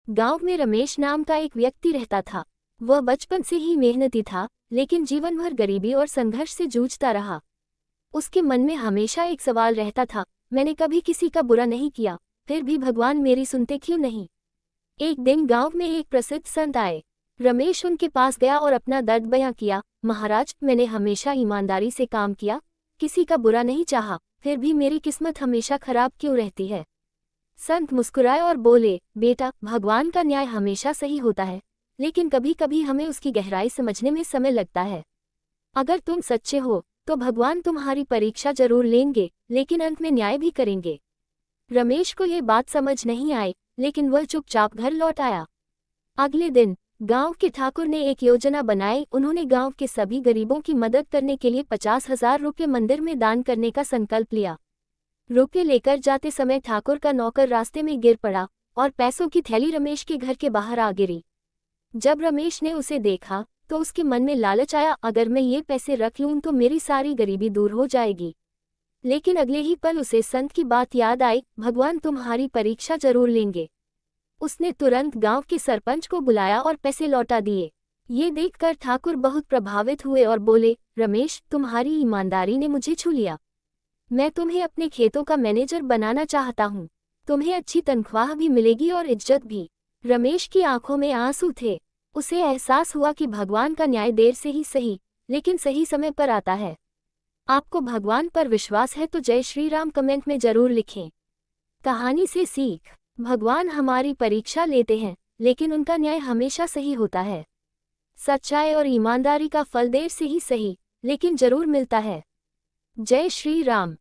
गांव में रमेश नाम का एक व्यक्ति रहता था। वह बचपन से ही मेहनती था, लेकिन जीवन भर गरीबी और संघर्ष से जूझता रहा। उसके मन में हमेशा एक सवाल रहता था, मैंने कभी किसी का बुरा नहीं किया, फिर भी भगवान मेरी सुनते क्यों नहीं। एक दिन गांव में एक प्रसिद्ध संत आए। रमेश उनके पास गया और अपना दर्द बयां किया। महाराज, मैंने हमेशा ईमानदारी से काम किया, किसी का बुरा नहीं चाहा, फिर भी मेरी किस्मत हमेशा खराब क्यों रहती है। संत मुस्कुराए और बोले, बेटा, भगवान का न्याय हमेशा सही होता है, लेकिन कभी कभी हमें उसकी गहराई समझने में समय लगता है। अगर तुम सच्चे हो तो भगवान तुम्हारी परीक्षा जरूर लेंगे, लेकिन अंत में न्याय भी करेंगे। रमेश को ये बात समझ नहीं आई, लेकिन वह चुपचाप घर लौट आया। अगले दिन गांव के ठाकुर ने एक योजना बनाई। उन्होंने गांव के सभी गरीबों की मदद करने के लिए 50,000 रुपये मंदिर में दान करने का संकल्प लिया। रुपये लेकर जाते समय ठाकुर का नौकर रास्ते में गिर पड़ा और पैसों की थैली रमेश के घर के बाहर आ गिरी। जब रमेश ने उसे देखा तो उसके मन में लालच आया, अगर मैं ये पैसे रख लूं तो मेरी सारी गरीबी दूर हो जाएगी। लेकिन अगले ही पल उसे संत की बात याद आई, भगवान तुम्हारी परीक्षा जरूर लेंगे। उसने तुरंत गांव के सरपंच को बुलाया और पैसे लौटा दिए। ये देखकर ठाकुर बहुत प्रभावित हुए और बोले, रमेश, तुम्हारी ईमानदारी ने मुझे छू लिया। मैं तुम्हें अपने खेतों का मैनेजर बनाना चाहता हूँ। तुम्हें अच्छी तनख्वाह भी मिलेगी और इज्जत भी। रमेश की आंखों में आंसू थे। उसे एहसास हुआ कि भगवान का न्याय देर से ही सही, लेकिन सही समय पर आता है। आपको भगवान पर विश्वास है तो जय श्री राम कमेंट में जरूर लिखें। कहानी से सीख, भगवान हमारी परीक्षा लेते हैं, लेकिन उनका न्याय हमेशा सही होता है। सच्चाई और ईमानदारी का फल देर से ही सही, लेकिन जरूर मिलता है। जय श्री राम।